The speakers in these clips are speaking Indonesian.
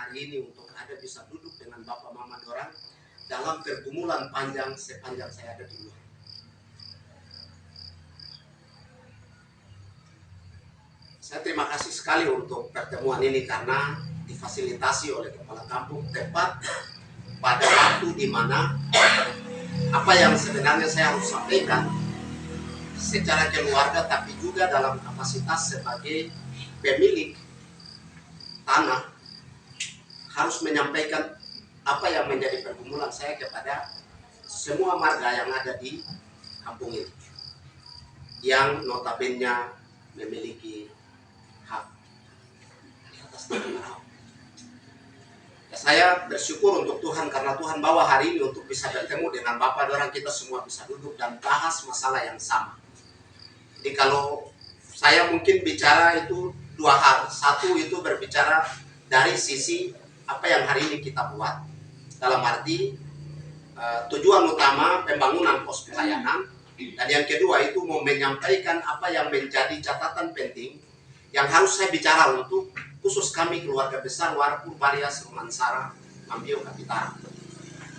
hari ini untuk ada bisa duduk dengan Bapak Mama dorang dalam pergumulan panjang sepanjang saya ada di luar. Saya terima kasih sekali untuk pertemuan ini karena difasilitasi oleh Kepala Kampung tepat pada waktu di mana apa yang sebenarnya saya harus sampaikan secara keluarga tapi juga dalam kapasitas sebagai pemilik tanah harus menyampaikan apa yang menjadi pergumulan saya kepada semua marga yang ada di kampung ini yang notabene memiliki hak di atas tanah Marawi. Ya, saya bersyukur untuk Tuhan karena Tuhan bawa hari ini untuk bisa bertemu dengan Bapak dorang, kita semua bisa duduk dan bahas masalah yang sama. Jadi kalau saya mungkin bicara itu dua hal. Satu itu berbicara dari sisi apa yang hari ini kita buat. Dalam arti tujuan utama pembangunan pos pelayanan. Dan yang kedua itu mau menyampaikan apa yang menjadi catatan penting yang harus saya bicara untuk khusus kami keluarga besar Warpur Barias Romansara Mambio Kapitara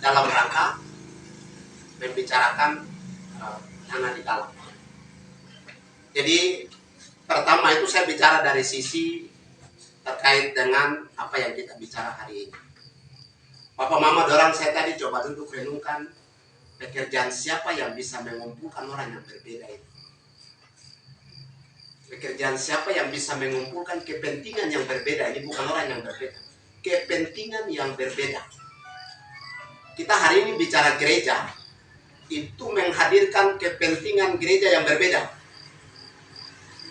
dalam rangka membicarakan tanah di dalam. Jadi pertama itu saya bicara dari sisi terkait dengan apa yang kita bicara hari ini. Bapak Mama dorang saya tadi coba duduk renungkan pekerjaan siapa yang bisa mengumpulkan orang yang berbeda itu. Pekerjaan siapa yang bisa mengumpulkan kepentingan yang berbeda, ini bukan orang yang berbeda. Kepentingan yang berbeda. Kita hari ini bicara gereja, itu menghadirkan kepentingan gereja yang berbeda.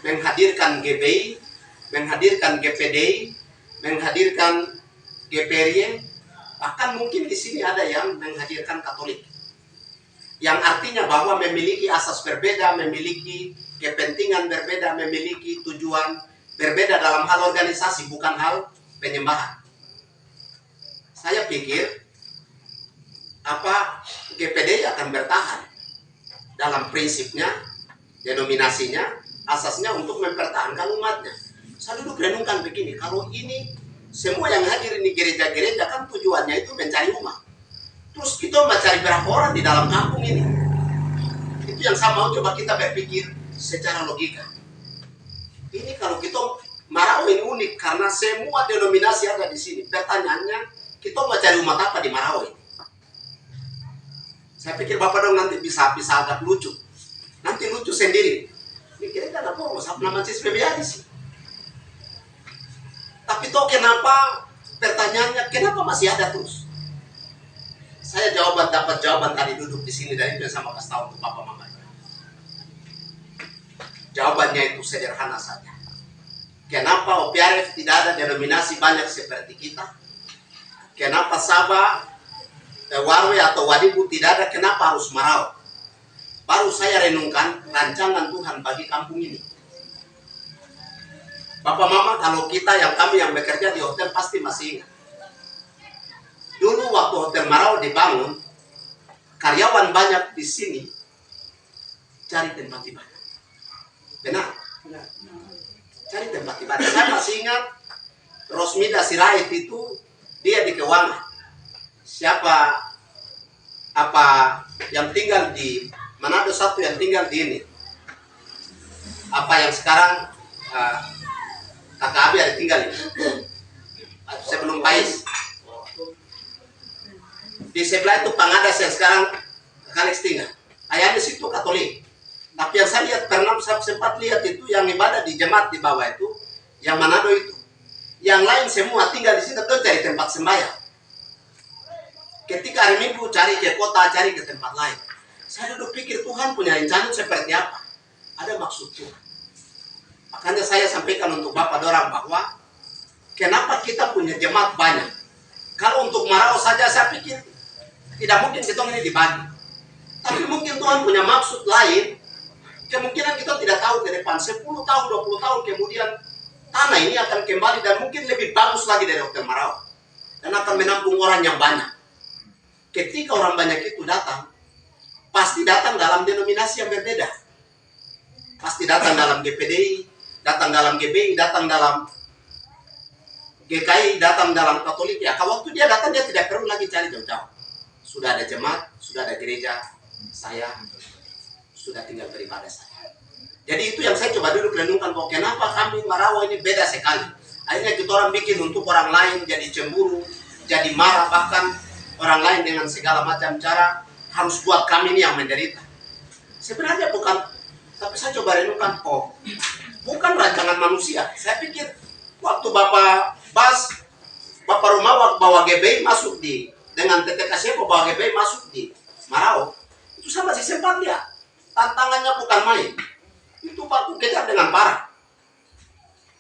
Menghadirkan GBI, menghadirkan GPDI, menghadirkan GPRY, bahkan mungkin di sini ada yang menghadirkan Katolik. Yang artinya bahwa memiliki asas berbeda, memiliki kepentingan berbeda, memiliki tujuan berbeda dalam hal organisasi, bukan hal penyembahan. Saya pikir GPDI akan bertahan dalam prinsipnya, denominasinya, asasnya untuk mempertahankan umatnya. Saya duduk renungkan begini, kalau ini semua yang hadir ini gereja-gereja kan tujuannya itu mencari umat. Terus kita mencari berapa orang di dalam kampung ini? Itu yang saya mau coba kita berpikir secara logika. Ini kalau kita Marawi ini unik karena semua denominasi ada di sini. Pertanyaannya, kita mencari umat apa di Marawi? Saya pikir Bapak dong nanti bisa agak lucu. Nanti lucu sendiri. Ini gereja ada poros, nama CSPBA sih. Tapi toh kenapa, pertanyaannya kenapa masih ada terus? Saya dapat jawaban tadi duduk di sini dan itu yang sama kasih tahu untuk Bapak Mama. Jawabannya itu sederhana saja. Kenapa OPRF tidak ada denominasi banyak seperti kita? Kenapa Sabah, Warwe atau Wadibu tidak ada? Kenapa harus Marawi? Baru saya renungkan rancangan Tuhan bagi kampung ini. Bapak Mama, kalau kita kami yang bekerja di hotel pasti masih ingat. Dulu waktu Hotel Marawi dibangun, karyawan banyak di sini cari tempat ibadah. Benar? Cari tempat ibadah. Saya masih ingat Rosmida Sirait itu dia di Kewangan. Siapa yang tinggal di Manado satu yang tinggal di ini. Yang sekarang kakak Abi ada tinggal ini. Sebelum Pais. Di sebelah itu Pangadas yang sekarang Kalex tinggal. Ayahnya situ Katolik. Tapi yang saya lihat saya sempat lihat itu yang ibadah di jemaat di bawah itu, yang Manado itu. Yang lain semua tinggal di sini tentu cari tempat sembahyang. Ketika hari Minggu cari ke kota, cari ke tempat lain. Saya duduk pikir Tuhan punya rencana seperti apa? Ada maksud Tuhan. Makanya saya sampaikan untuk Bapak dorang bahwa kenapa kita punya jemaat banyak? Kalau untuk Marawi saja saya pikir tidak mungkin kita ini dibagi. Tapi mungkin Tuhan punya maksud lain. Kemungkinan kita tidak tahu ke depan 10 tahun, 20 tahun kemudian tanah ini akan kembali dan mungkin lebih bagus lagi dari Hotel Marawi. Dan akan menampung orang yang banyak. Ketika orang banyak itu datang, pasti datang dalam denominasi yang berbeda. Pasti datang dalam GPDI, datang dalam GBI, datang dalam GKI datang dalam Katolik ya, kalau waktu dia datang dia tidak perlu lagi cari jauh-jauh. Sudah ada jemaat, sudah ada gereja, saya sudah tinggal beribadah saya. Jadi itu yang saya coba duduk renungkan, bahwa kenapa kami Marawa ini beda sekali. Akhirnya kita orang bikin untuk orang lain jadi cemburu, jadi marah, bahkan orang lain dengan segala macam cara harus buat kami ini yang menderita. Sebenarnya bukan, tapi saya coba renungkan, oh bukan rancangan manusia. Saya pikir waktu Bapak Bas, Bapak Rumawa bawa GBI masuk dengan TTKC bawa GBI masuk di Marau, itu sama si sempat dia. Tantangannya bukan main. Itu baku kejar dengan parah.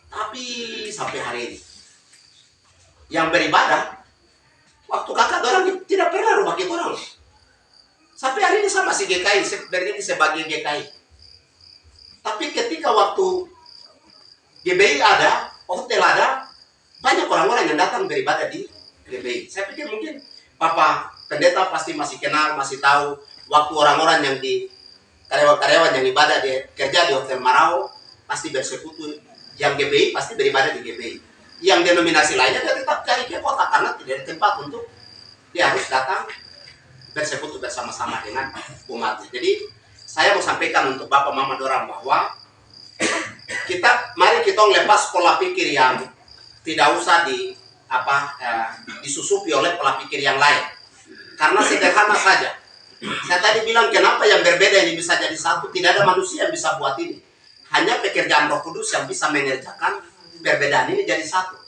Tapi sampai hari ini yang beribadah, waktu kakak orang tidak pernah rumah kita orang. Sampai hari ini sama si GKI, berdiri sebagai GKI. Tapi ketika waktu GBI ada, hotel ada, banyak orang-orang yang datang beribadah di GBI. Saya pikir mungkin Bapak Pendeta pasti masih kenal, masih tahu waktu orang-orang yang di karyawan-karyawan yang ibadah kerja di Hotel Marau pasti bersekutu. Yang GBI pasti beribadah di GBI. Yang denominasi lainnya dia tetap cari ke kota karena tidak ada tempat untuk dia harus datang bersekutu bersama-sama dengan umatnya. Jadi saya mau sampaikan untuk Bapak Mama dorang bahwa mari kita lepas pola pikir yang tidak usah disusupi oleh pola pikir yang lain. Karena sederhana saja. Saya tadi bilang kenapa yang berbeda ini bisa jadi satu, tidak ada manusia yang bisa buat ini. Hanya pekerjaan Roh Kudus yang bisa mengerjakan perbedaan ini jadi satu.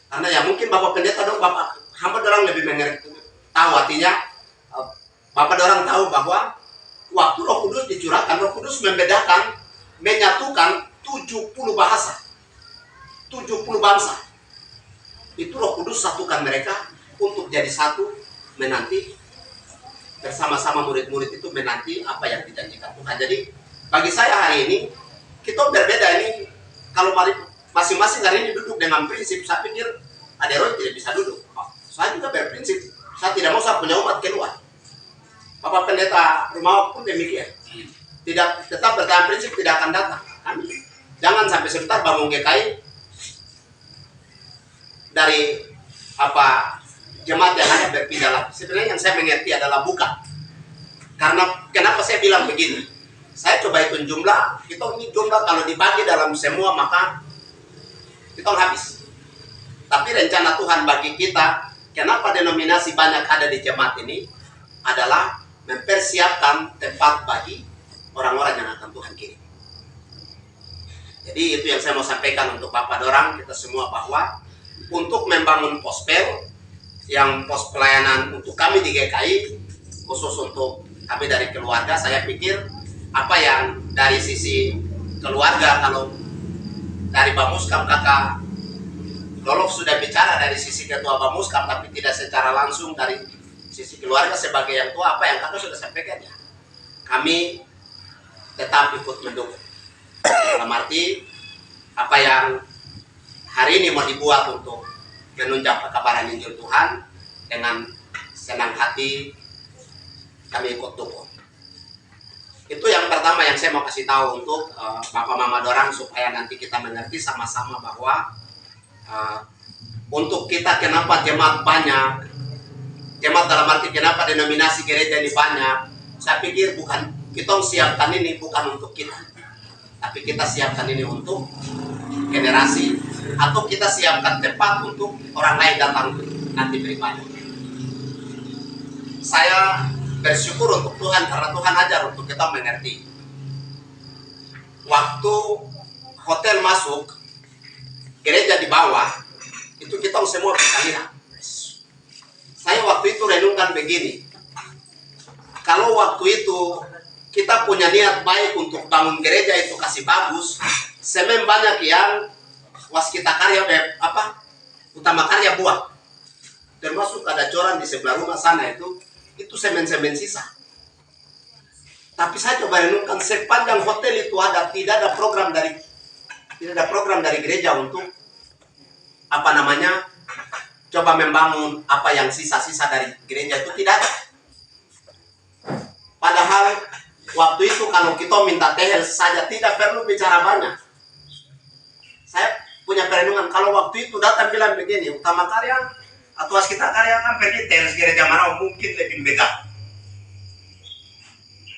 Karena ya mungkin Bapak Pendeta dong, Bapak hamba dorang lebih mengerti, tahu artinya. Bapak dorang tahu bahwa waktu Roh Kudus dicurahkan, Roh Kudus membedakan, menyatukan 70 bahasa, 70 bangsa. Itu Roh Kudus satukan mereka untuk jadi satu, menanti bersama-sama murid-murid itu menanti apa yang dijanjikan Tuhan. Jadi bagi saya hari ini kita berbeda ini. Kalau masing-masing hari ini duduk dengan prinsip, saya pikir ada Roy tidak bisa duduk. Saya juga berprinsip, saya tidak mau saya punya umat keluar. Bapak Pendeta Rumawa pun demikian. Tidak, tetap bertahan prinsip, tidak akan datang. Kami jangan sampai sebentar bangun GKI dari jemaat yang hanya berpindah lagi. Sebenarnya yang saya mengerti adalah bukan. Karena kenapa saya bilang begini? Saya coba hitung jumlah. Ini jumlah kalau dibagi dalam semua maka kita habis. Tapi rencana Tuhan bagi kita, kenapa denominasi banyak ada di jemaat ini adalah mempersiapkan tempat bagi orang-orang yang akan Tuhan kirim. Jadi itu yang saya mau sampaikan untuk Bapak dorang, kita semua, bahwa untuk membangun pospel yang pos pelayanan untuk kami di GKI, khusus untuk kami dari keluarga, saya pikir apa yang dari sisi keluarga, kalau dari Bamuskam kakak Lolof sudah bicara dari sisi ketua Bamuskam, tapi tidak secara langsung dari sisi keluarga sebagai yang tua, apa yang kakak sudah sampaikan ya, kami tetap ikut mendukung. Dalam arti apa yang hari ini mau dibuat untuk menunjang kebenaran Injil Tuhan, dengan senang hati kami ikut dukung. Itu yang pertama yang saya mau kasih tahu untuk Bapak Mama dorang, supaya nanti kita mengerti sama-sama bahwa untuk kita kenapa jemaat banyak, jemaat dalam arti kenapa denominasi gereja ini banyak, saya pikir bukan kita siapkan ini bukan untuk kita, tapi kita siapkan ini untuk generasi, atau kita siapkan tempat untuk orang lain datang nanti beribadah. Saya bersyukur untuk Tuhan karena Tuhan ajar untuk kita mengerti. Waktu hotel masuk, gereja di bawah, itu kita semua bisa lihat. Saya waktu itu renungkan begini, kalau waktu itu kita punya niat baik untuk bangun gereja itu kasih bagus, semen banyak yang waskita karya utama karya buah, termasuk ada coran di sebelah rumah sana itu semen-semen sisa. Tapi saya coba renungkan, sepanjang hotel itu tidak ada program dari gereja untuk coba membangun apa yang sisa-sisa dari gereja itu, tidak ada. Padahal waktu itu kalau kita minta tehel saja tidak perlu bicara banyak. punya perlindungan. Kalau waktu itu datang bilang begini, Utama Karya atau Waskita Karya kan pergi tenis gereja Marau mungkin lebih megah.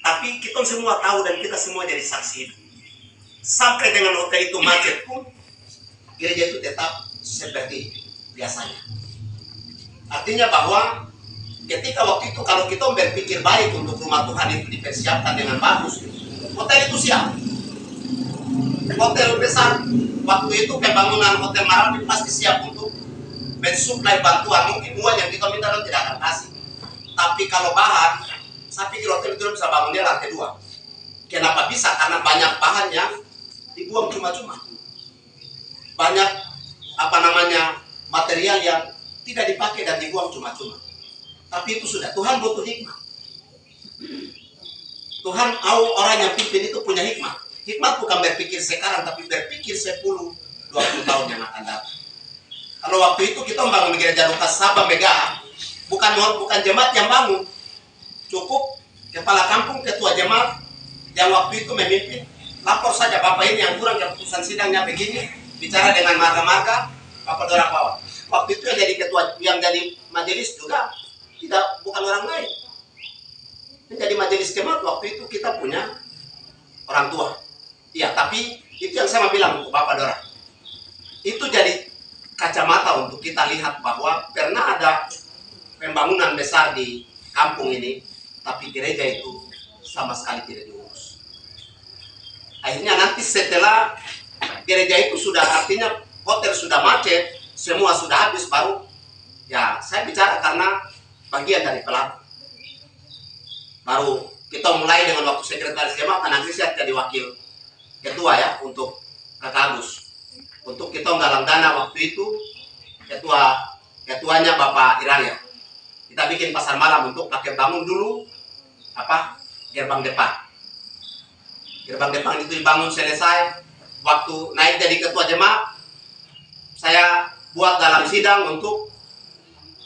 Tapi kita semua tahu dan kita semua jadi saksi. Sampai dengan hotel itu macet pun, gereja itu tetap seperti biasanya. Artinya bahwa ketika waktu itu kalau kita berpikir baik untuk rumah Tuhan itu dipersiapkan dengan bagus, hotel itu siap. Hotel besar, waktu itu pembangunan Hotel Marapi pasti siap untuk mensuplai bantuan. Mungkin uang yang kita minta tidak akan kasih. Tapi kalau bahan, saya pikir hotel itu bisa bangunnya lantai 2. Kenapa bisa? Karena banyak bahan yang dibuang cuma-cuma. Banyak material yang tidak dipakai dan dibuang cuma-cuma. Tapi itu sudah, Tuhan butuh hikmah. Tuhan mau orang yang pimpin itu punya hikmah. Hikmat bukan berpikir sekarang, tapi berpikir 10-20 tahun yang akan datang. Kalau waktu itu kita membangun gereja Lukas Sabah Mega, bukan jemaat yang bangun. Cukup kepala kampung, ketua jemaat yang waktu itu memimpin. Lapor saja, Bapak ini yang kurang keputusan sidangnya begini, bicara dengan marga-marga, Bapak Dora Pawat. Waktu itu yang jadi ketua, yang jadi majelis juga bukan orang lain. Yang jadi majelis jemaat waktu itu kita punya orang tua. Iya, tapi itu yang saya mau bilang untuk Bapak Dora. Itu jadi kacamata untuk kita lihat bahwa pernah ada pembangunan besar di kampung ini, tapi gereja itu sama sekali tidak diurus. Akhirnya nanti setelah gereja itu sudah, artinya hotel sudah macet, semua sudah habis, baru ya saya bicara karena bagian dari pelaku. Baru kita mulai dengan waktu sekretaris jemaat, anak riset jadi wakil ketua ya untuk Kakak Agus. Untuk kita nggalang dana waktu itu, ketuanya Bapak Iralia. Kita bikin pasar malam untuk pakai bangun dulu gerbang depan. Gerbang depan itu dibangun selesai. Waktu naik jadi ketua jemaat, saya buat dalam sidang untuk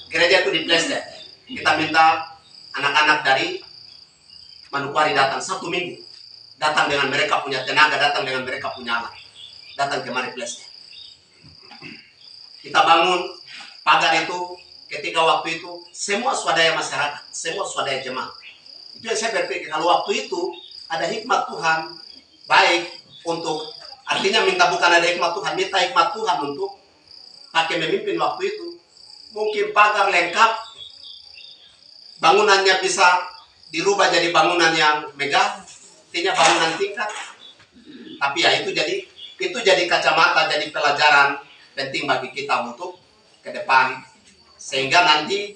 gereja itu di plester. Kita minta anak-anak dari Manokwari datang 1 minggu. Datang dengan mereka punya tenaga, datang dengan mereka punya alat. Datang ke plester. Kita bangun pagar itu ketika waktu itu semua swadaya masyarakat, semua swadaya jemaat. Itu yang saya berpikir, kalau waktu itu ada hikmat Tuhan baik untuk, artinya minta bukan ada hikmat Tuhan, minta hikmat Tuhan untuk pakai memimpin waktu itu. Mungkin pagar lengkap, bangunannya bisa dirubah jadi bangunan yang megah, artinya bangunan tingkat. Tapi ya itu jadi kacamata, jadi pelajaran penting bagi kita untuk ke depan. Sehingga nanti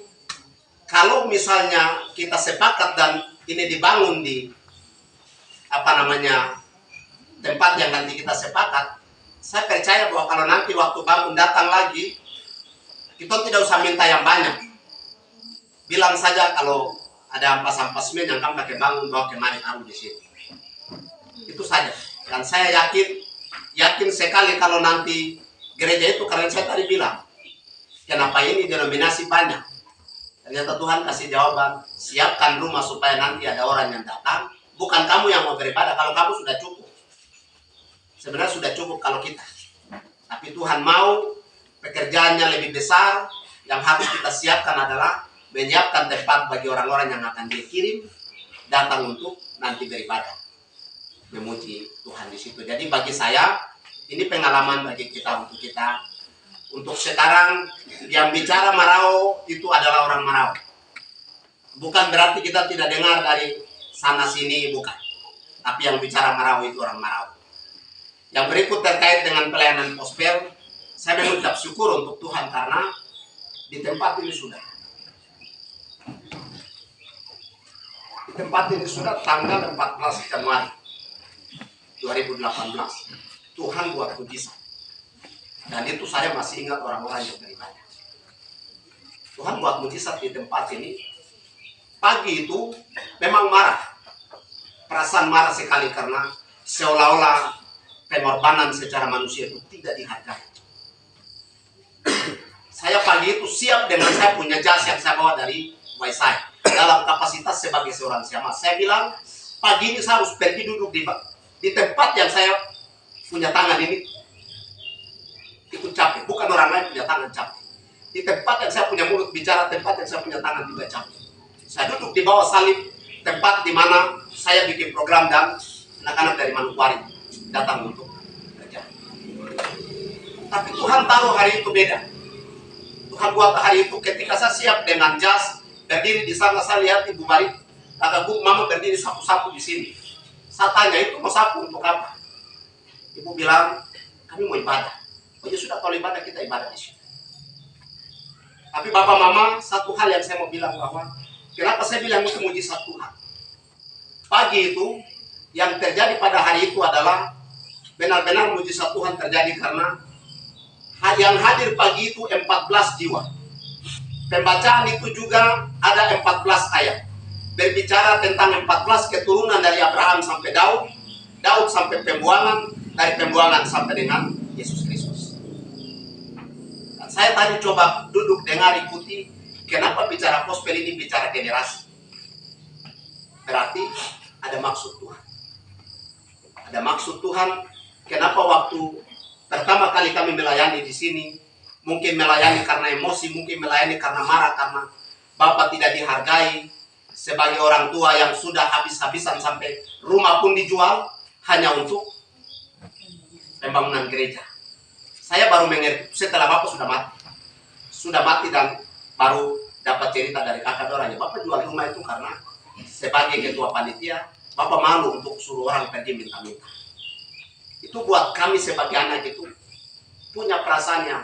kalau misalnya kita sepakat dan ini dibangun di tempat yang nanti kita sepakat, saya percaya bahwa kalau nanti waktu bangun datang lagi, kita tidak usah minta yang banyak. Bilang saja kalau ada ampas-ampas yang kamu pakai bangun, bawa kemari taruh di sini. Itu saja. Dan saya yakin sekali kalau nanti gereja itu, karena saya tadi bilang, kenapa ini denominasi banyak? Ternyata Tuhan kasih jawaban, siapkan rumah supaya nanti ada orang yang datang. Bukan kamu yang mau beribadah, kalau kamu sudah cukup. Sebenarnya sudah cukup kalau kita. Tapi Tuhan mau pekerjaannya lebih besar, yang harus kita siapkan adalah menyiapkan tempat bagi orang-orang yang akan dikirim datang untuk nanti beribadah, memuji Tuhan di situ. Jadi bagi saya ini pengalaman bagi kita untuk sekarang yang bicara Marau itu adalah orang Marau. Bukan berarti kita tidak dengar dari sana sini, bukan. Tapi yang bicara Marau itu orang Marau. Yang berikut terkait dengan pelayanan gospel, saya mengucap syukur untuk Tuhan karena di tempat ini sudah tanggal 14 Januari 2018. Tuhan buat mujizat. Dan itu saya masih ingat orang-orang yang beribadah. Tuhan buat mujizat di tempat ini. Pagi itu memang marah. Perasaan marah sekali karena seolah-olah pengorbanan secara manusia itu tidak dihargai. Saya pagi itu siap dengan saya punya jas yang saya bawa dari Waisai. Dalam kapasitas sebagai seorang syamah. Saya bilang, pagi ini saya harus pergi duduk di tempat yang saya punya tangan ini. orang lain punya tangan capek. Di tempat yang saya punya mulut bicara, tempat yang saya punya tangan juga capek. Saya duduk di bawah salib, tempat di mana saya bikin program dan anak-anak dari Manokwari datang untuk kerja. Tapi Tuhan taruh hari itu beda. Tuhan buat hari itu ketika saya siap dengan jas, berdiri di sana, saya lihat Ibu Mari, kata Bu, Mama berdiri sapu-sapu di sini. Saya tanya, itu mau sapu untuk apa? Ibu bilang, kami mau ibadah. Oh ya sudah, kalau ibadah kita ibadah di sini. Tapi Bapak Mama, satu hal yang saya mau bilang bahwa kenapa saya bilang itu mujizat Tuhan. Pagi itu, yang terjadi pada hari itu adalah benar-benar mujizat Tuhan terjadi karena yang hadir pagi itu 14 jiwa. Pembacaan itu juga ada 14 ayat. Berbicara tentang 14 keturunan dari Abraham sampai Daud, Daud sampai pembuangan, dari pembuangan sampai dengan Yesus Kristus. Dan saya tadi coba duduk dengar ikuti, kenapa bicara gospel ini bicara generasi. Berarti ada maksud Tuhan. Ada maksud Tuhan, kenapa waktu pertama kali kami melayani di sini, mungkin melayani karena emosi, mungkin melayani karena marah, karena Bapak tidak dihargai sebagai orang tua yang sudah habis-habisan sampai rumah pun dijual hanya untuk pembangunan gereja. Saya baru mengerti setelah Bapak sudah mati. Sudah mati dan baru dapat cerita dari kakak orangnya. Bapak jual rumah itu karena sebagai ketua panitia, Bapak malu untuk suruh orang pergi minta-minta. Itu buat kami sebagai anak itu punya perasaan yang,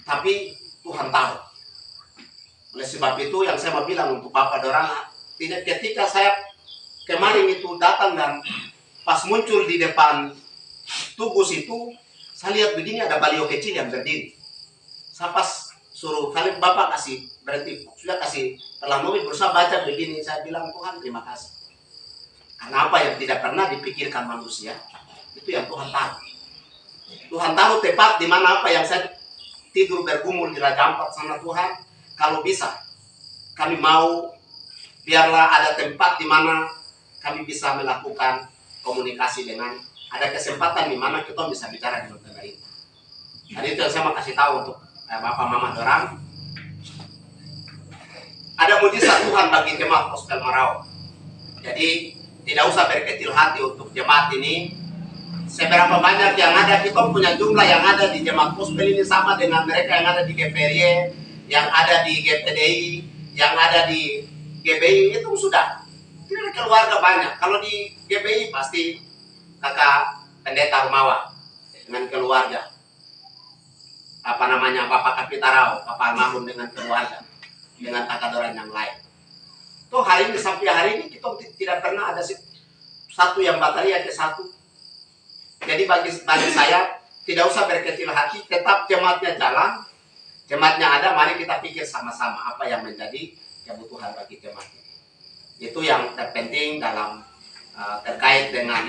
tapi Tuhan tahu. Oleh sebab itu yang saya mau bilang untuk Bapak dorang, tidak ketika saya kemarin itu datang dan pas muncul di depan tugus itu, saya lihat begini ada baliho kecil yang berdiri. Saya pas suruh kali Bapak kasih berarti sudah kasih terlalu berusaha baca begini, saya bilang Tuhan terima kasih. Karena apa yang tidak pernah dipikirkan manusia, itu yang Tuhan tahu. Tuhan taruh tepat di mana apa yang saya tidur bergumul di Raja Ampat sana. Tuhan, kalau bisa, kami mau biarlah ada tempat di mana kami bisa melakukan komunikasi dengan, ada kesempatan di mana kita bisa bicara dengan pemerintah. Dan itu yang saya mau kasih tahu untuk Bapak Mama dorang. Ada mujizat Tuhan bagi jemaat Gospel Marau. Jadi tidak usah berkecil hati untuk jemaat ini. Seberapa banyak yang ada, kita punya jumlah yang ada di jemaat Gospel ini sama dengan mereka yang ada di GPRY, yang ada di GPDI, yang ada di GBI, itu sudah. Tidak keluarga banyak. Kalau di GBI pasti kakak pendeta Rumawa dengan keluarga. Apa namanya, Bapak Kapitarau, Bapak Almarhum dengan keluarga, dengan kakak doran yang lain. Tuh hari ini sampai hari ini kita tidak pernah ada satu yang batalia ke satu. Jadi bagi saya tidak usah berkecil hati, tetap jemaatnya jalan, jemaatnya ada, mari kita pikir sama-sama apa yang menjadi kebutuhan bagi jemaat. Itu yang terpenting dalam terkait dengan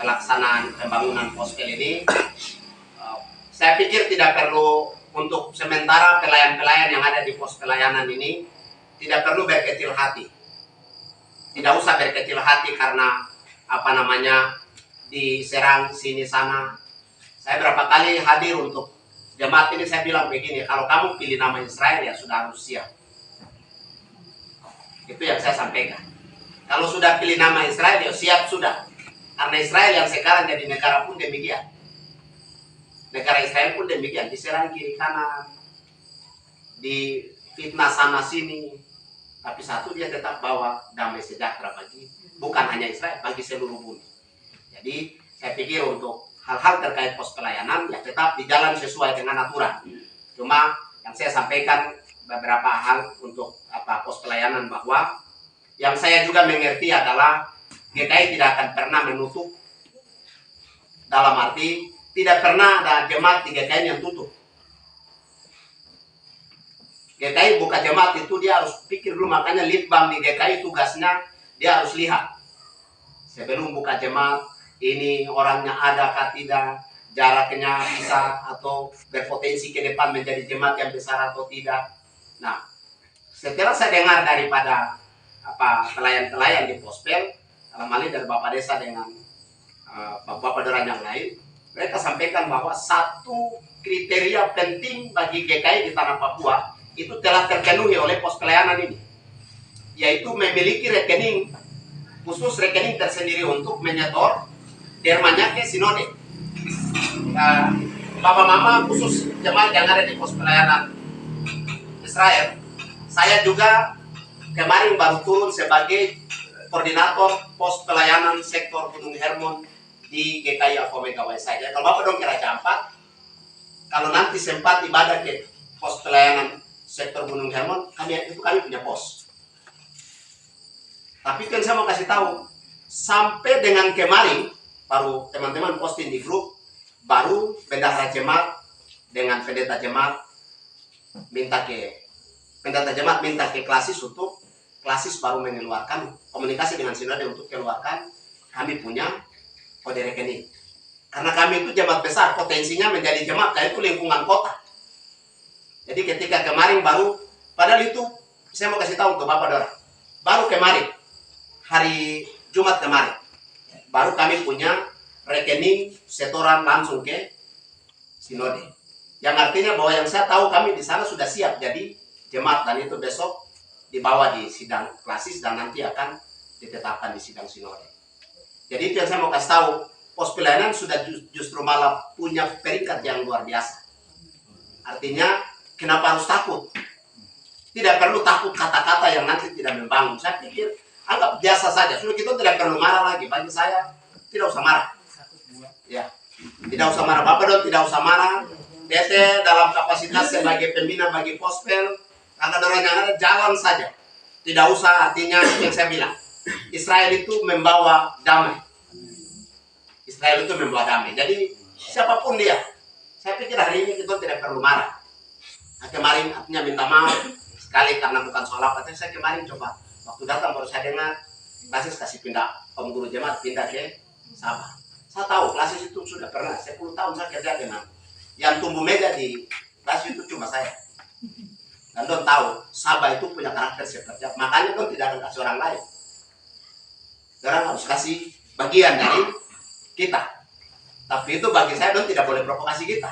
pelaksanaan pembangunan Gospel ini. Saya pikir tidak perlu untuk sementara pelayan-pelayan yang ada di pos pelayanan ini tidak perlu berkecil hati. Tidak usah berkecil hati karena apa namanya diserang sini sana. Saya berapa kali hadir untuk jemaat ini, saya bilang begini, kalau kamu pilih nama Israel ya sudah harus siap. Itu yang saya sampaikan. Kalau sudah pilih nama Israel ya siap sudah. Karena Israel yang sekarang jadi negara pun demikian. Negara Israel pun demikian, diserang kiri kanan, di fitnah sana sini. Tapi satu, dia tetap bawa damai sejahtera bagi bukan hanya Israel, bagi seluruh bumi. Jadi saya pikir untuk hal-hal terkait pos pelayanan ya tetap dijalan sesuai dengan aturan. Cuma yang saya sampaikan beberapa hal untuk pos pelayanan, bahwa yang saya juga mengerti adalah GKI tidak akan pernah menutup, dalam arti tidak pernah ada jemaat di GKI yang tutup. GKI buka jemaat itu dia harus pikir dulu, makanya litbang di GKI tugasnya dia harus lihat sebelum buka jemaat ini orangnya ada kah tidak, jaraknya bisa atau berpotensi ke depan menjadi jemaat yang besar atau tidak. Nah, setelah saya dengar daripada pelayan-pelayan di Gospel, dalam hal ini dari Bapak Desa dengan Bapak Doran yang lain, mereka sampaikan bahwa satu kriteria penting bagi GKI di tanah Papua itu telah terpenuhi oleh pos pelayanan ini, yaitu memiliki rekening khusus, rekening tersendiri untuk menyetor dermanya ke sinode. Nah, Bapak Mama khusus jemaat yang ada di pos pelayanan Israel, saya juga kemarin baru turun sebagai koordinator pos pelayanan sektor Gunung Hermon di GKI Afomega Waisai. Jadi kalau Bapak dong ke Raja Ampat, kalau nanti sempat ibadah ke pos pelayanan sektor Gunung Hermon, kami punya pos. Tapi kan saya mau kasih tahu, sampai dengan kemarin baru teman-teman posting di grup, baru bendahara jemaat dengan pendeta jemaat minta ke klasis untuk klasis baru mengeluarkan komunikasi dengan sinode untuk keluarkan kami punya kode rekening. Karena kami itu jemaat besar, potensinya menjadi jemaat kayak itu lingkungan kota. Jadi ketika kemarin baru, padahal itu saya mau kasih tahu ke Bapak Dora, baru kemarin hari Jumat kemarin baru kami punya rekening setoran langsung ke sinode. Yang artinya bahwa yang saya tahu kami di sana sudah siap jadi jemaat, dan itu besok dibawa di sidang klasis dan nanti akan ditetapkan di sidang sinode. Jadi itu yang saya mau kasih tahu, pos pelayanan sudah justru malah punya peringkat yang luar biasa. Artinya kenapa harus takut? Tidak perlu takut kata-kata yang nanti tidak membangun. Saya pikir anggap biasa saja. Sudah kita tidak perlu marah lagi. Bagi saya tidak usah marah. Ya, tidak usah marah. Bapak dong tidak usah marah. Dete dalam kapasitas sebagai pembina bagi pospel, kata orang yang ada jalan saja. Tidak usah, artinya yang saya bilang, Israel itu membawa damai. Israel itu membawa damai. Jadi siapapun dia, saya pikir hari ini kita tidak perlu marah. Nah, kemarin artinya minta maaf sekali karena bukan soal apa. Tapi saya kemarin coba waktu datang baru saya dengar klasis kasih pindah, om guru jemaat pindah ke Sabah. Saya tahu klasis itu sudah pernah 10 tahun saya kerja dengan yang tumbuh meja di klasis itu cuma saya. Dan don tahu Sabah itu punya karakter seperti apa. Makanya don tidak akan kasih orang lain. Orang harus kasih bagian dari kita. Tapi itu bagi saya don tidak boleh provokasi kita.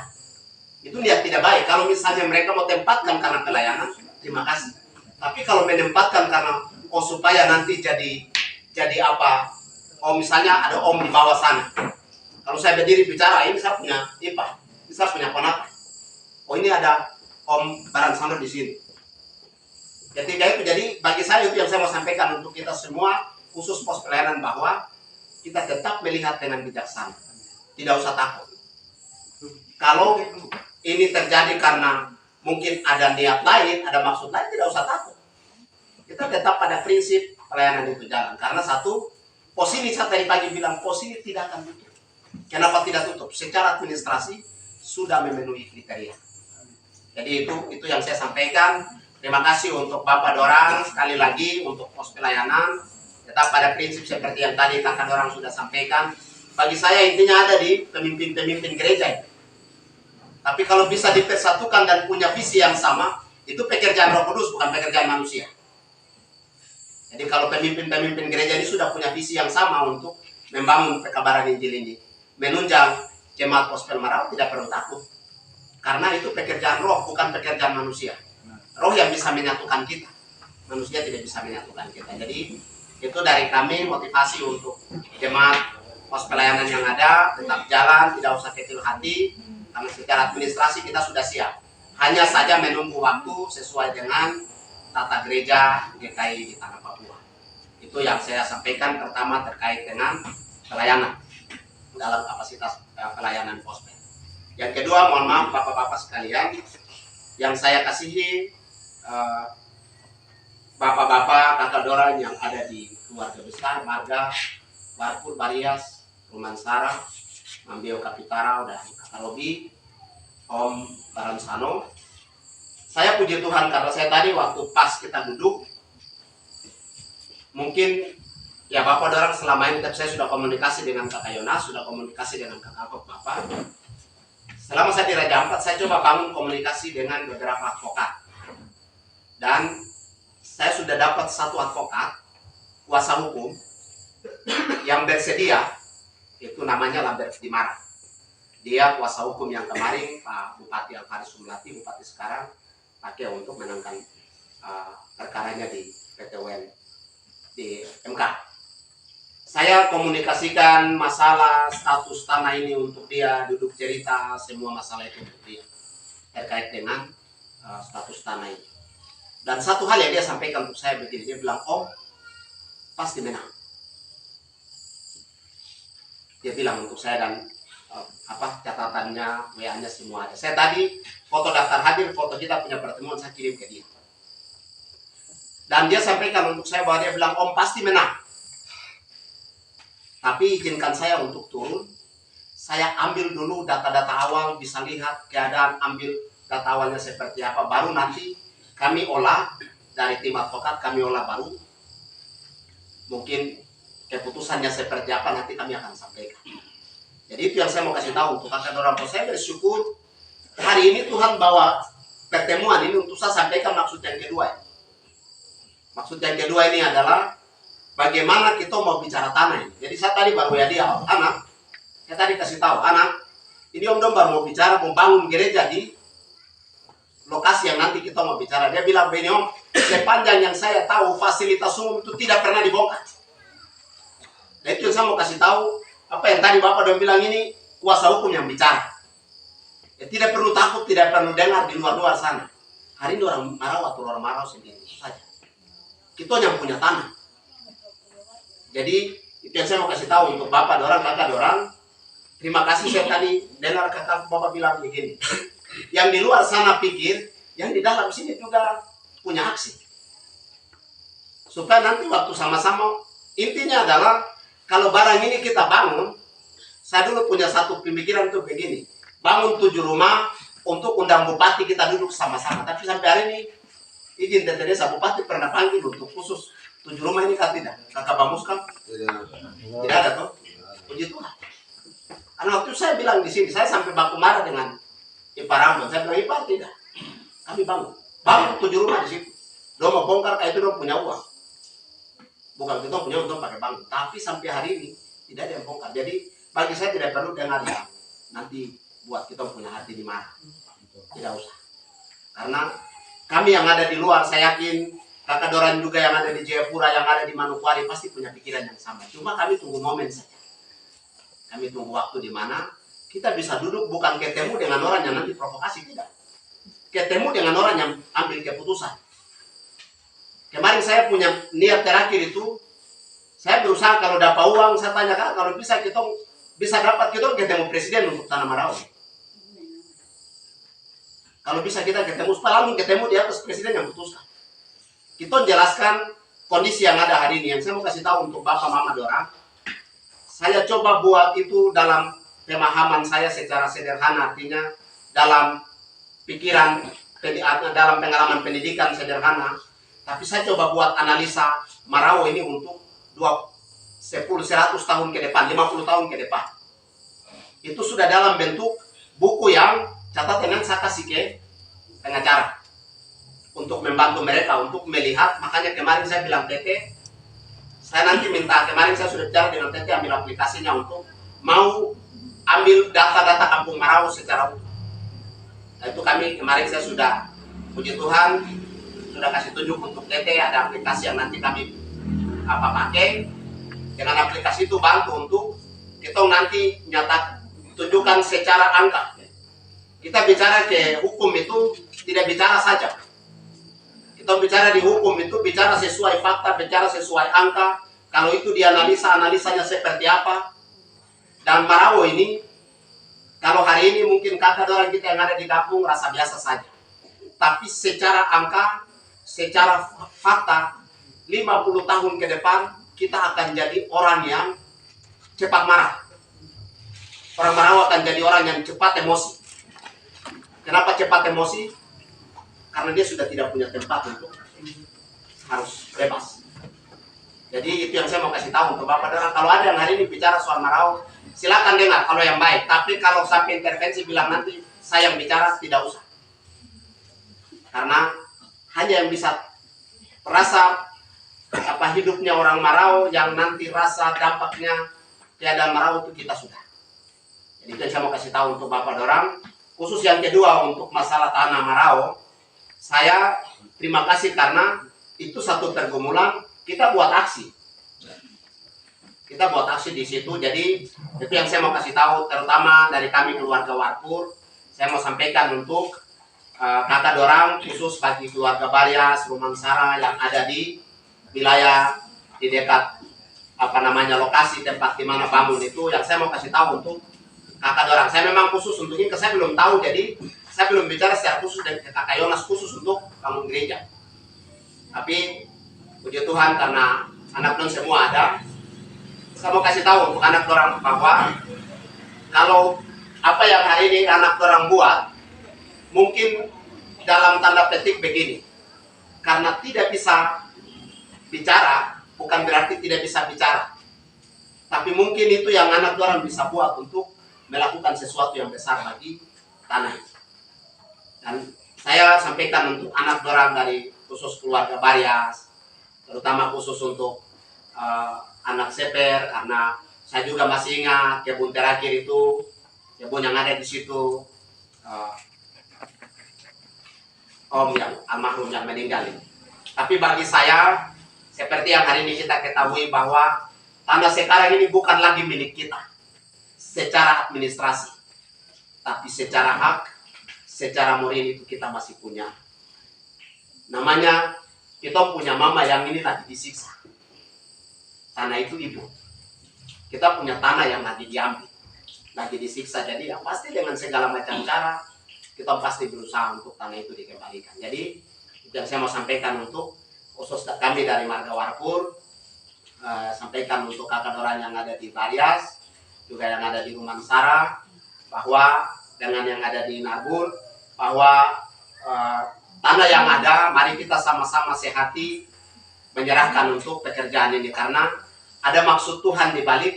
Itu niat tidak baik. Kalau misalnya mereka mau tempatkan karena pelayanan, terima kasih. Tapi kalau menempatkan karena supaya nanti jadi apa? Misalnya ada om di bawah sana. Kalau saya berdiri bicara, ini saya punya IPA, ini saya punya ponakan. Ini ada om Baransano di sini. Ketika itu, jadi bagi saya itu yang saya mau sampaikan untuk kita semua, khusus pos pelayanan, bahwa kita tetap melihat dengan bijaksana. Tidak usah takut. Kalau ini terjadi karena mungkin ada niat lain, ada maksud lain, tidak usah takut. Kita tetap pada prinsip pelayanan itu jalan. Karena satu, pos ini saya tadi pagi bilang, pos ini tidak akan tutup. Kenapa tidak tutup? Secara administrasi sudah memenuhi kriteria. Jadi itu yang saya sampaikan. Terima kasih untuk Bapak Dorang, sekali lagi untuk pos pelayanan. Tetap pada prinsip seperti yang tadi Kakak Dorang sudah sampaikan. Bagi saya intinya ada di pemimpin-pemimpin gereja. Tapi kalau bisa dipersatukan dan punya visi yang sama, itu pekerjaan Roh Kudus, bukan pekerjaan manusia. Jadi kalau pemimpin-pemimpin gereja ini sudah punya visi yang sama untuk membangun pekabaran Injil ini, menunjang jemaat Gospel Marau, tidak perlu takut. Karena itu pekerjaan Roh, bukan pekerjaan manusia. Roh yang bisa menyatukan kita, manusia tidak bisa menyatukan kita. Jadi itu dari kami motivasi untuk jemaat pos pelayanan yang ada, tetap jalan, tidak usah kecil hati. Karena secara administrasi kita sudah siap. Hanya saja menunggu waktu sesuai dengan tata gereja GKI di tanah Papua. Itu yang saya sampaikan pertama terkait dengan pelayanan dalam kapasitas pelayanan pospel. Yang kedua, mohon maaf bapak-bapak sekalian, yang saya kasihi bapak-bapak kakak Doran yang ada di keluarga besar, Marga, Warpur, Barias, Rumansara, Mambio Kapitara, dan kakak Robi, Om Baransano. Saya puji Tuhan karena saya tadi waktu pas kita duduk, mungkin ya Bapak Dorang selama ini saya sudah komunikasi dengan Kakak Yonas, sudah komunikasi dengan Kakak Bapak. Selama saya di Raja Ampat, saya coba bangun komunikasi dengan beberapa advokat. Dan saya sudah dapat satu advokat, kuasa hukum, yang bersedia, itu namanya Lambert Dimara. dia kuasa hukum yang kemarin Pak Bupati Alvaris Sumlati, Bupati sekarang, pakai untuk menangkan perkaranya di PT UN di MK. Saya komunikasikan masalah status tanah ini untuk dia, duduk cerita semua masalah itu untuk dia terkait dengan status tanah ini. Dan satu hal yang dia sampaikan untuk saya begini, dia bilang, Om pasti menang. Dia bilang untuk saya, dan catatannya, WA-nya semua ada. Saya tadi foto daftar hadir, foto kita punya pertemuan saya kirim ke dia. Dan dia sampaikan untuk saya bahwa dia bilang, Om pasti menang. Tapi izinkan saya untuk turun. Saya ambil dulu data-data awal, bisa lihat keadaan, ambil data awalnya seperti apa. Baru nanti kami olah dari tim advokat, kami olah baru. Mungkin keputusannya seperti apa nanti kami akan sampaikan. Jadi itu yang saya mau kasih tahu untuk kakak orang. Saya bersyukur hari ini Tuhan bawa pertemuan ini untuk saya sampaikan maksud yang kedua. Maksud yang kedua ini adalah bagaimana kita mau bicara tanah ini. Jadi saya tadi baru ya dia, anak, saya tadi kasih tahu, anak, ini Om Dom baru mau bicara, mau bangun gereja di lokasi yang nanti kita mau bicara. Dia bilang, begini Om, sepanjang yang saya tahu fasilitas umum itu tidak pernah dibongkar. Nah itu yang saya mau kasih tahu, apa yang tadi Bapak udah bilang ini, kuasa hukum yang bicara. Ya, tidak perlu takut, tidak perlu dengar di luar-luar sana. Hari ini orang marau atau orang marau sendiri, itu saja. Kita yang punya tanah. Jadi itu yang saya mau kasih tahu untuk Bapak dorang, kakak dorang. Terima kasih saya tadi dengar kakak Bapak bilang begini. Yang di luar sana pikir, yang di dalam sini juga punya aksi. Supaya nanti waktu sama-sama, intinya adalah kalau barang ini kita bangun, saya dulu punya satu pemikiran tuh begini. Bangun 7 rumah untuk undang bupati kita duduk sama-sama. Tapi sampai hari ini, izin dari desa bupati pernah panggil untuk khusus 7 rumah ini kan tidak? Kakak Bamus kan? Tidak ada toh? Puji Tuhan. Karena waktu saya bilang di sini, saya sampai baku marah dengan Ipar Ramon. Saya bilang, Ipar tidak. Kami bangun. Bangun 7 rumah di situ. Dia mau bongkar, kayak itu dia punya uang. Bukan kita punya untuk pakai bangun. Tapi sampai hari ini, tidak ada yang bongkar. Jadi, bagi saya tidak perlu dengar yang nanti buat kita punya hati di mana. Tidak usah. Karena kami yang ada di luar, saya yakin kakak Doran juga yang ada di Jayapura, yang ada di Manokwari pasti punya pikiran yang sama. Cuma kami tunggu momen saja. Kami tunggu waktu di mana kita bisa duduk, bukan ketemu dengan orang yang nanti provokasi, tidak. Ketemu dengan orang yang ambil keputusan. Kemarin saya punya niat terakhir itu, saya berusaha kalau dapat uang, saya tanya Kak, kalau bisa kita bisa dapat kita ketemu presiden untuk tanah Marau. Kalau bisa kita ketemu, langsung ketemu di atas presiden yang putuskan. Kita jelaskan kondisi yang ada hari ini. Yang saya mau kasih tahu untuk Bapak Mama Dorang, saya coba buat itu dalam pemahaman saya secara sederhana, artinya dalam pikiran, dalam pengalaman pendidikan sederhana. Tapi saya coba buat analisa Marau ini untuk 100 tahun ke depan, 50 tahun ke depan. Itu sudah dalam bentuk buku yang catatan yang saya kasih ke pengacara untuk membantu mereka untuk melihat. Makanya kemarin saya bilang Tete, saya nanti minta, kemarin saya sudah bicara dengan Tete ambil aplikasinya untuk mau ambil data-data kampung Marau secara utuh. Nah itu kami kemarin saya sudah, puji Tuhan, sudah kasih tunjuk untuk Tete, ada aplikasi yang nanti kami pakai. Dengan aplikasi itu bantu untuk kita nanti tunjukkan secara angka. Kita bicara ke hukum itu tidak bicara saja. Kita bicara di hukum itu bicara sesuai fakta, bicara sesuai angka. Kalau itu dianalisa, analisanya seperti apa. Dan Marau ini, kalau hari ini mungkin kakak orang kita yang ada di kampung rasa biasa saja. Tapi secara angka, secara fakta, 50 tahun ke depan, kita akan jadi orang yang cepat marah. Orang Marau akan jadi orang yang cepat emosi. Kenapa cepat emosi? Karena dia sudah tidak punya tempat untuk harus bebas. Jadi itu yang saya mau kasih tahu untuk Bapak Dorang. Kalau ada yang hari ini bicara soal Marau, silakan dengar kalau yang baik. Tapi kalau sampai intervensi bilang nanti saya yang bicara, tidak usah. Karena hanya yang bisa rasa hidupnya orang Marau, yang nanti rasa dampaknya keadaan Marau itu kita sudah. Jadi itu yang saya mau kasih tahu untuk Bapak dorang. Khusus yang kedua untuk masalah tanah Marau, saya terima kasih karena itu satu pergumulan, kita buat aksi. Kita buat aksi di situ, jadi itu yang saya mau kasih tahu, terutama dari kami keluarga Warpur. Saya mau sampaikan untuk kakak dorang, khusus bagi keluarga Baryas, Rumansara yang ada di wilayah di dekat lokasi tempat di mana bangun itu, yang saya mau kasih tahu untuk kakak dorang. Saya memang khusus untuk ini, saya belum tahu, jadi saya belum bicara secara khusus dengan kakak Yonas khusus untuk bangun gereja. Tapi puji Tuhan karena anak dorang semua ada, saya mau kasih tahu untuk anak dorang bahwa kalau apa yang hari ini anak dorang buat, mungkin dalam tanda petik begini, karena tidak bisa bicara, bukan berarti tidak bisa bicara. Tapi mungkin itu yang anak dorang bisa buat untuk melakukan sesuatu yang besar bagi tanah itu. Dan saya sampaikan untuk anak dorang dari khusus keluarga Baryas, terutama khusus untuk anak Seper, karena saya juga masih ingat kebun terakhir itu, kebun yang ada di situ, Om yang almarhum yang meninggal ini. Tapi bagi saya, seperti yang hari ini kita ketahui bahwa tanah sekarang ini bukan lagi milik kita secara administrasi, tapi secara hak, secara moral itu kita masih punya. Namanya, kita punya mama yang ini lagi disiksa. Tanah itu ibu. Kita punya tanah yang lagi diambil, lagi disiksa. Jadi ya pasti dengan segala macam cara, kita pasti berusaha untuk tanah itu dikembalikan. Jadi, itu yang saya mau sampaikan untuk khusus kami dari Marga Warpur, sampaikan untuk kakak dorang yang ada di Baryas, juga yang ada di Rumansara, bahwa dengan yang ada di Nabur, bahwa tanah yang ada, mari kita sama-sama sehati menyerahkan untuk pekerjaan ini, karena ada maksud Tuhan di balik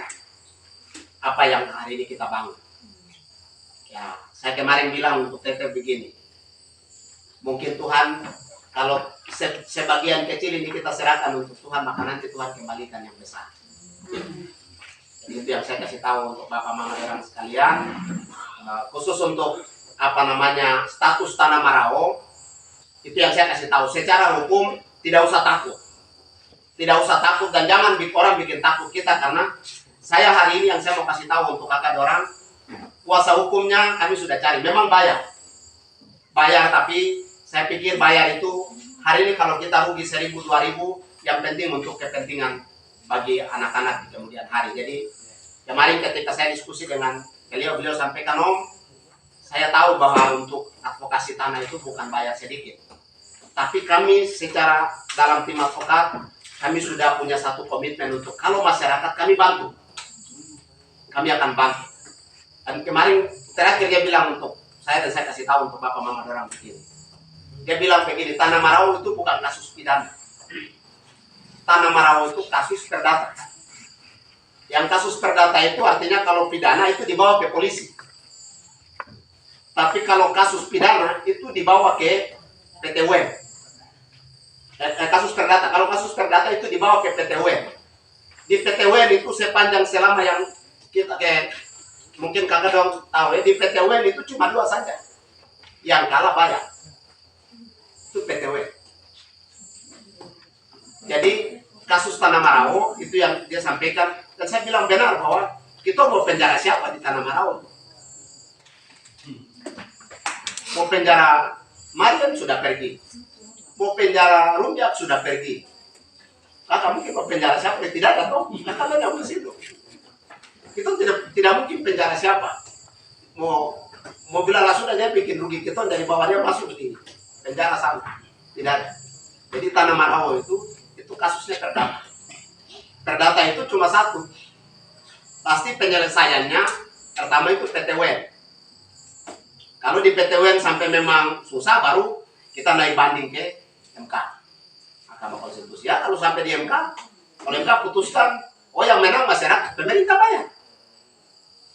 apa yang hari ini kita bangun. Ya, saya kemarin bilang untuk teteh begini, mungkin Tuhan kalau sebagian kecil ini kita serahkan untuk Tuhan, maka nanti Tuhan kembalikan yang besar. Jadi itu yang saya kasih tahu untuk Bapak Mama orang sekalian, khusus untuk status tanah Marau, itu yang saya kasih tahu. Secara hukum tidak usah takut, dan jangan orang bikin takut kita, karena saya hari ini yang saya mau kasih tahu untuk kakak dorang, kuasa hukumnya kami sudah cari, memang bayar, tapi saya pikir bayar itu hari ini kalau kita rugi 1.000 2.000, yang penting untuk kepentingan bagi anak-anak di kemudian hari. Jadi kemarin ketika saya diskusi dengan beliau sampaikan, Om, saya tahu bahwa untuk advokasi tanah itu bukan bayar sedikit, tapi kami secara dalam tim advokat, kami sudah punya satu komitmen untuk kalau masyarakat kami bantu, kami akan bantu. Dan kemarin terakhir dia bilang untuk saya, dan saya kasih tahu untuk Bapak Mama dorang begini, dia bilang begini, tanah Marau itu bukan kasus pidana, tanah Marau itu kasus perdata. Yang kasus perdata itu artinya kalau pidana itu dibawa ke polisi, tapi kalau kasus pidana itu dibawa ke PT UN. Kasus perdata, kalau kasus perdata itu dibawa ke PT UN. Di PT UN itu sepanjang selama yang kita mungkin kakak dong tahu ya, di PT UN itu cuma 2 saja yang kalah bayar, itu PT UN. Jadi kasus tanah Marau itu yang dia sampaikan, dan saya bilang benar bahwa kita mau penjara siapa di tanah Marau? Mau penjara Mariam sudah pergi, mau penjara Rumjak sudah pergi. Kakak mungkin mau penjara siapa? Tidak ada toh, kakak ada di situ. Kita tidak mungkin penjara siapa. Mau bilang sudah dia bikin rugi kita dari bawah dia masuk di penjara sana. Tidak ada. Jadi tanah Marau itu kasusnya perdata. Perdata itu cuma satu. Pasti penyelesaiannya pertama itu PT UN. Kalau di PT UN sampai memang susah, baru kita naik banding ke MK, Mahkamah Konstitusi. Ya, kalau sampai di MK, kalau MK putuskan, oh yang menang masyarakat, pemerintah bayar.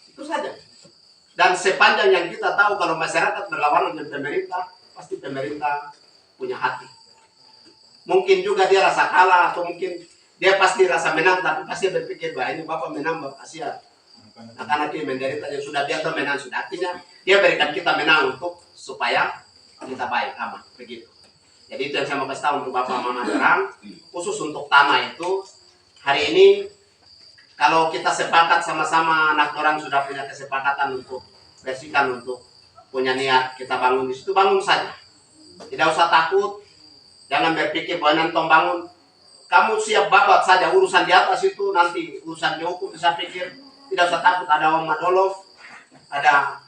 Itu saja. Dan sepanjang yang kita tahu kalau masyarakat berlawanan dengan pemerintah, pasti pemerintah punya hati. Mungkin juga dia rasa kalah, atau mungkin dia pasti rasa menang, tapi pasti berpikir bahwa ini Bapak menang, Bapak kasihan. anak-anak ini menderita yang sudah dia menang sudah, artinya dia berikan kita menang untuk supaya kita baik aman begitu. Jadi itu yang saya mau kasih tahu untuk bapak mama orang, khusus untuk tanah itu hari ini kalau kita sepakat sama-sama anak orang sudah punya kesepakatan untuk bersihkan untuk punya niat kita bangun di situ, bangun saja, tidak usah takut, jangan berpikir bahwa nanti bangun kamu siap babat saja urusan di atas itu, nanti urusan di hukum bisa pikir, tidak usah takut, ada Om Madolov, ada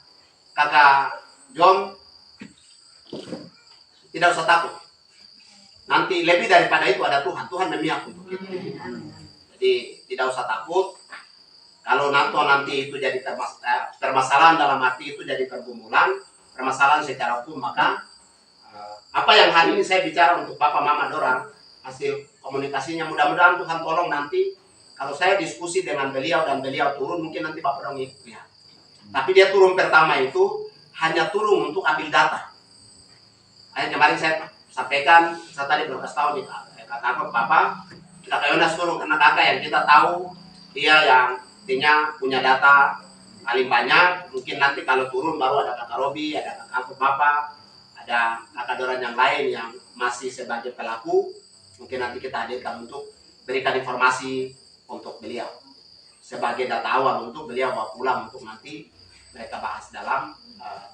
kakak John, tidak usah takut. Nanti lebih daripada itu ada Tuhan, Tuhan memihak untuk kita. Jadi tidak usah takut. Kalau nanti itu jadi permasalahan dalam arti itu jadi pergumulan, permasalahan secara hukum, maka apa yang hari ini saya bicara untuk Bapak Mama Dorang, hasil komunikasinya mudah-mudahan Tuhan tolong nanti kalau saya diskusi dengan beliau dan beliau turun, mungkin nanti Bapak Dorang ikut ya. Tapi dia turun pertama itu hanya turun untuk ambil data. Kayak kemarin saya sampaikan, saya tadi belum kasih tahu nih kakak Bapak, kakak Yonas turun karena kakak yang kita tahu dia yang artinya punya data paling banyak. Mungkin nanti kalau turun baru ada kakak Robi, ada kakak Bapak, ada kakak Doran yang lain yang masih sebagai pelaku. Mungkin nanti kita hadirkan untuk berikan informasi untuk beliau sebagai data awal untuk beliau bawa pulang untuk nanti mereka bahas dalam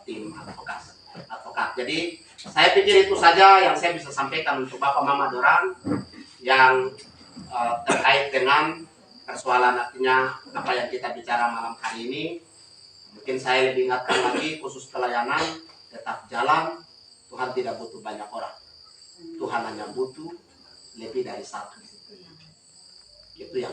tim advokat. Jadi saya pikir itu saja yang saya bisa sampaikan untuk Bapak Mama Dorang yang terkait dengan persoalan artinya apa yang kita bicara malam hari ini. Mungkin saya lebih ingatkan lagi khusus pelayanan tetap jalan. Tuhan tidak butuh banyak orang, Tuhan hanya butuh lebih dari satu. Itu yang